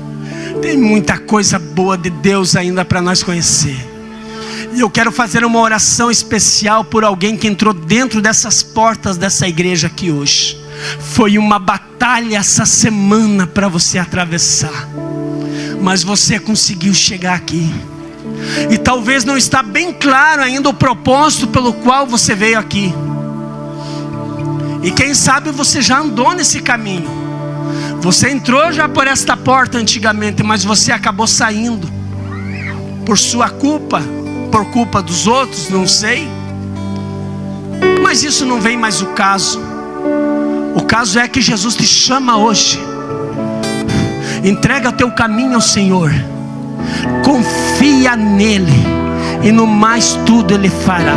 Tem muita coisa boa de Deus ainda para nós conhecer. E eu quero fazer uma oração especial por alguém que entrou dentro dessas portas dessa igreja aqui hoje. Foi uma batalha essa semana para você atravessar, mas você conseguiu chegar aqui. E talvez não está bem claro ainda o propósito pelo qual você veio aqui. E quem sabe você já andou nesse caminho. Você entrou já por esta porta antigamente, mas você acabou saindo por sua culpa, por culpa dos outros, não sei. Mas isso não vem mais o caso. O caso é que Jesus te chama hoje. Entrega teu caminho ao Senhor. Confia nele, e no mais tudo Ele fará.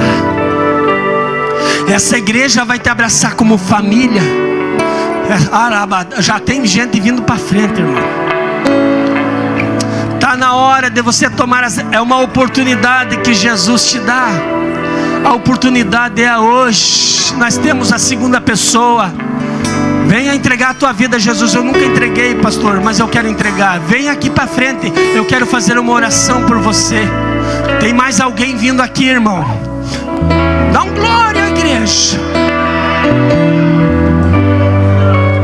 Essa igreja vai te abraçar como família. Já tem gente vindo para frente, irmão. Está na hora de você tomar. É uma oportunidade que Jesus te dá. A oportunidade é hoje. Nós temos a segunda pessoa. Venha entregar a tua vida a Jesus. Eu nunca entreguei, pastor, mas eu quero entregar. Venha aqui para frente. Eu quero fazer uma oração por você. Tem mais alguém vindo aqui, irmão? Dá um glória à igreja.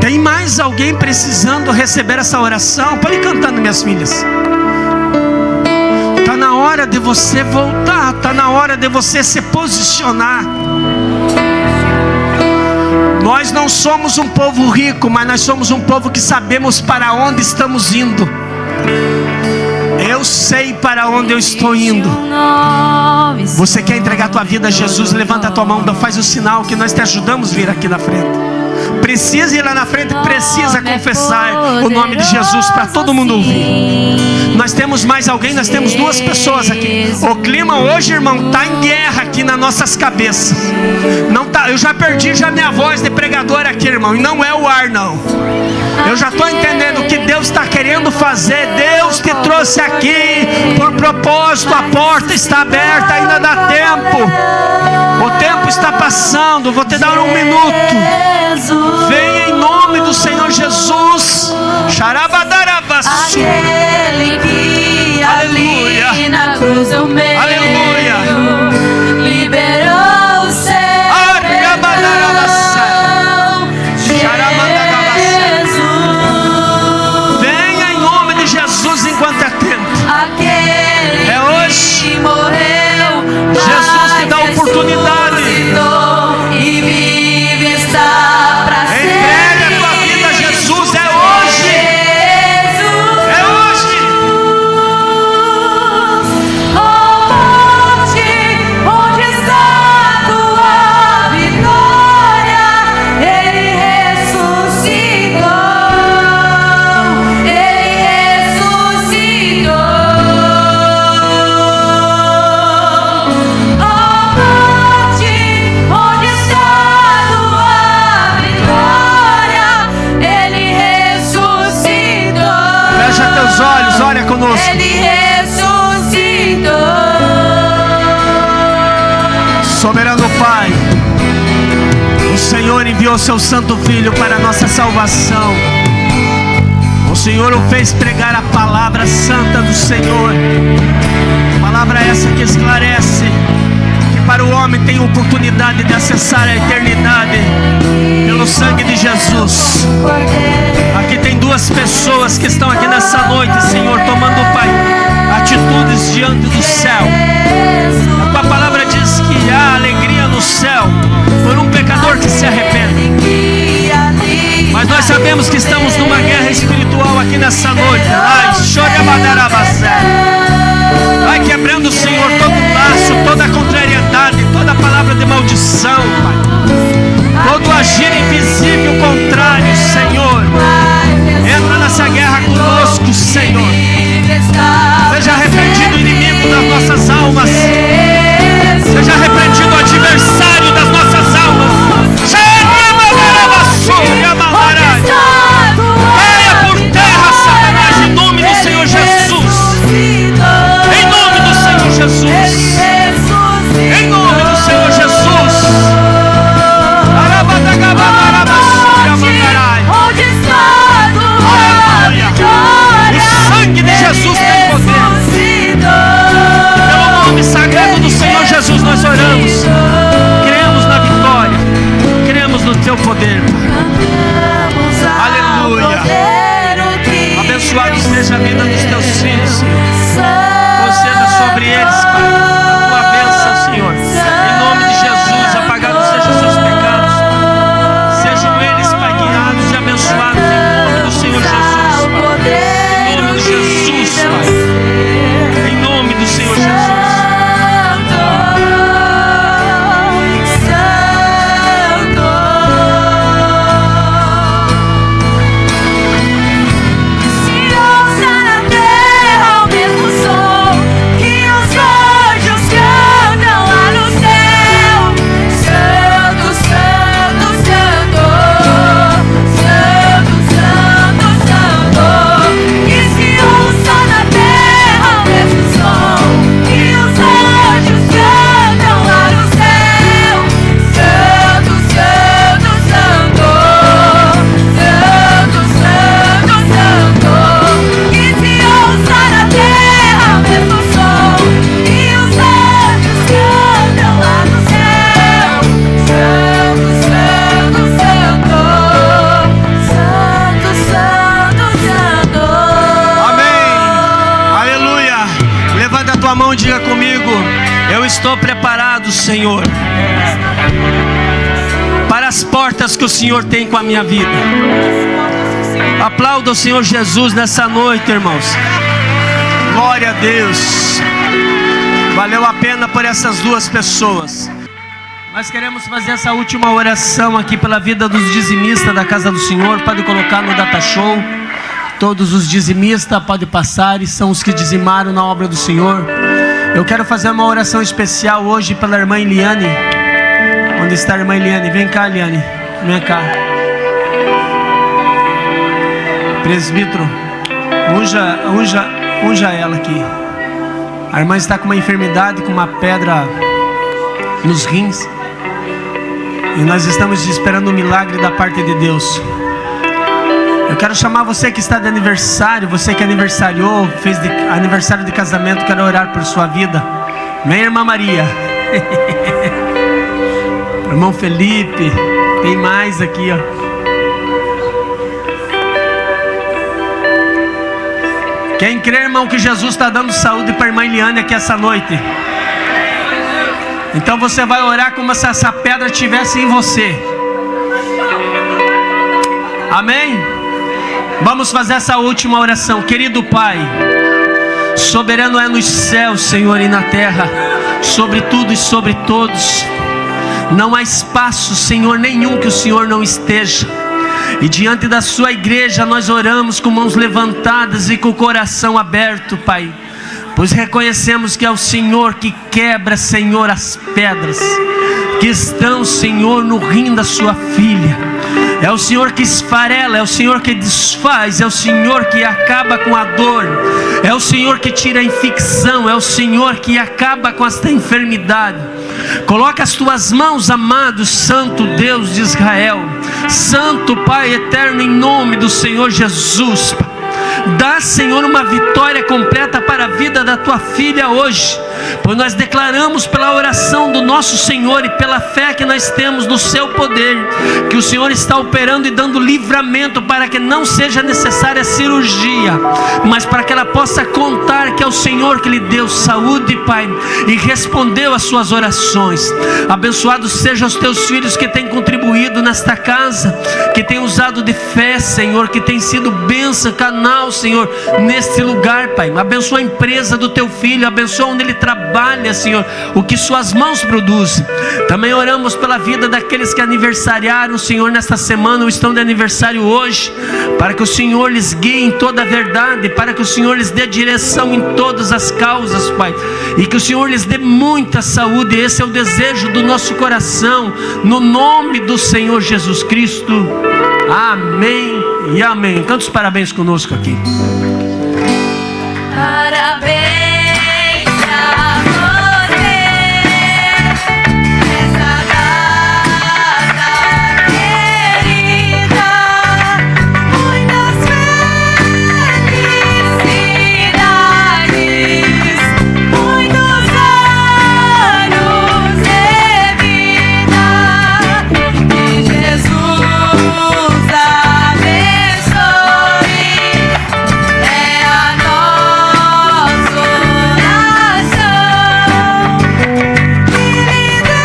Tem mais alguém precisando receber essa oração? Pode ir cantando, minhas filhas. Está na hora de você voltar. Está na hora de você se posicionar. Nós não somos um povo rico, mas nós somos um povo que sabemos para onde estamos indo. Eu sei para onde eu estou indo. Você quer entregar a tua vida a Jesus? Levanta a tua mão, faz o sinal que nós te ajudamos a vir aqui na frente. Precisa ir lá na frente, precisa confessar o nome de Jesus para todo mundo ouvir. Nós temos mais alguém, nós temos duas pessoas aqui. O clima hoje, irmão, está em guerra aqui nas nossas cabeças. Não tá, eu já perdi minha voz de pregador aqui, irmão, e não é o ar, não. Eu já estou entendendo o que Deus está querendo fazer. Deus te trouxe aqui por propósito. A porta está aberta, ainda dá tempo. O tempo está passando. Vou te dar um minuto. Venha em nome do Senhor Jesus. Xarabadarabassu. Aquele que ali na cruz do meio liberou o céu. Venha em nome de Jesus enquanto é tempo. Aquele É hoje. que morreu, Jesus te dá oportunidade. E vive está pra sempre. Entrega a tua vida a Jesus. É hoje. É hoje. Onde está a tua vitória? Ele ressuscitou. Ele ressuscitou. Onde está a tua vitória? Ele ressuscitou. Fecha teus olhos, olha conosco. Ele ressuscitou. Soberano Pai, o Senhor enviou seu Santo Filho para a nossa salvação. O Senhor o fez pregar a palavra santa do Senhor. Palavra essa que esclarece que para o homem tem oportunidade de acessar a eternidade pelo sangue de Jesus. Aqui tem duas pessoas que estão aqui nessa noite, Senhor, tomando, Pai, atitudes diante do céu. A tua palavra diz que há alegria no céu por um pecador que se arrepende. Mas nós sabemos que estamos numa guerra espiritual aqui nessa noite. Vai quebrando, Senhor, todo laço, toda contrariedade, toda palavra de maldição, Pai. Todo agir invisível contrário, Senhor. Entra nessa guerra conosco, Senhor. Seja repreendido o inimigo das nossas almas. Seja repreendido o adversário das nossas almas. Caia por terra, Satanás, em nome do Senhor Jesus. Em nome do Senhor Jesus. Em nome do Senhor Jesus. Onde está a tua vitória? O sangue de Jesus tem poder. Pelo nome sagrado do Senhor Jesus nós oramos. Cremos na vitória. Cremos no teu poder. Aleluia. Abençoado seja a vida dos teus filhos, Senhor. Conceda sobre eles, Pai, a tua bênção, Senhor. Em nome de Jesus, apagados sejam seus pecados. Sejam eles, Pai, guiados e abençoados em nome do Senhor Jesus, Pai. Em nome de Jesus, Pai. Em nome do Senhor Jesus. Diga comigo: eu estou preparado, Senhor, para as portas que o Senhor tem com a minha vida. Aplauda o Senhor Jesus nessa noite, irmãos. Glória a Deus. Valeu a pena por essas duas pessoas. Nós queremos fazer essa última oração aqui pela vida dos dizimistas da casa do Senhor. Pode colocar no data show. Todos os dizimistas podem passar e são os que dizimaram na obra do Senhor. Eu quero fazer uma oração especial hoje pela irmã Eliane. Onde está a irmã Eliane? Vem cá, Eliane. Vem cá. Presbítero, unja ela aqui. A irmã está com uma enfermidade, com uma pedra nos rins. E nós estamos esperando um milagre da parte de Deus. Eu quero chamar você que está de aniversário, você que aniversariou, fez aniversário de casamento, quero orar por sua vida. Vem, irmã Maria. Irmão Felipe, tem mais aqui, ó. Quem crê, irmão, que Jesus está dando saúde para a irmã Eliane aqui essa noite? Então você vai orar como se essa pedra estivesse em você. Amém? Vamos fazer essa última oração. Querido Pai, soberano é nos céus, Senhor, e na terra, sobre tudo e sobre todos. Não há espaço, Senhor, nenhum que o Senhor não esteja. E diante da sua igreja nós oramos com mãos levantadas e com o coração aberto, Pai, pois reconhecemos que é o Senhor que quebra, Senhor, as pedras que estão, Senhor, no rim da sua filha. É o Senhor que esfarela, é o Senhor que desfaz, é o Senhor que acaba com a dor, é o Senhor que tira a infecção, é o Senhor que acaba com esta enfermidade. Coloca as tuas mãos, amado Santo Deus de Israel, Santo Pai eterno, em nome do Senhor Jesus. Dá, Senhor, uma vitória completa para a vida da tua filha hoje, pois nós declaramos pela oração do nosso Senhor e pela fé que nós temos no seu poder, que o Senhor está operando e dando livramento para que não seja necessária cirurgia, mas para que ela possa contar que é o Senhor que lhe deu saúde, Pai, e respondeu às suas orações. Abençoados sejam os teus filhos que têm contribuído nesta casa, que têm usado de fé, Senhor, que tem sido bênção, canal, Senhor, neste lugar, Pai. Abençoa a empresa do teu filho, abençoa onde ele trabalha, Senhor, o que suas mãos produzem. Também oramos pela vida daqueles que aniversariaram, Senhor, nesta semana ou estão de aniversário hoje, para que o Senhor lhes guie em toda a verdade, para que o Senhor lhes dê direção em todas as causas, Pai, e que o Senhor lhes dê muita saúde. Esse é o desejo do nosso coração, no nome do Senhor Jesus Cristo. Amém e amém. Canta os parabéns conosco aqui. Parabéns a você, essa data querida, muitas felicidades, muitos anos de vida, que Jesus abençoe, é a nossa oração, que lhe dê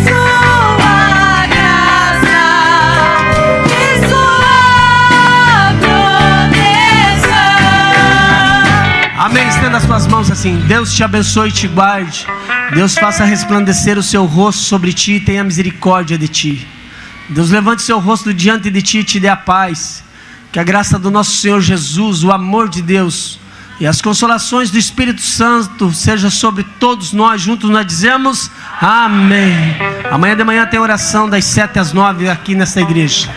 sua graça e sua proteção. Amém. Estenda as suas mãos assim. Deus te abençoe e te guarde. Deus faça resplandecer o seu rosto sobre ti e tenha misericórdia de ti. Deus levante seu rosto diante de ti e te dê a paz. Que a graça do nosso Senhor Jesus, o amor de Deus e as consolações do Espírito Santo seja sobre todos nós. Juntos nós dizemos amém. Amanhã de manhã tem oração das 7 às 9 aqui nessa igreja.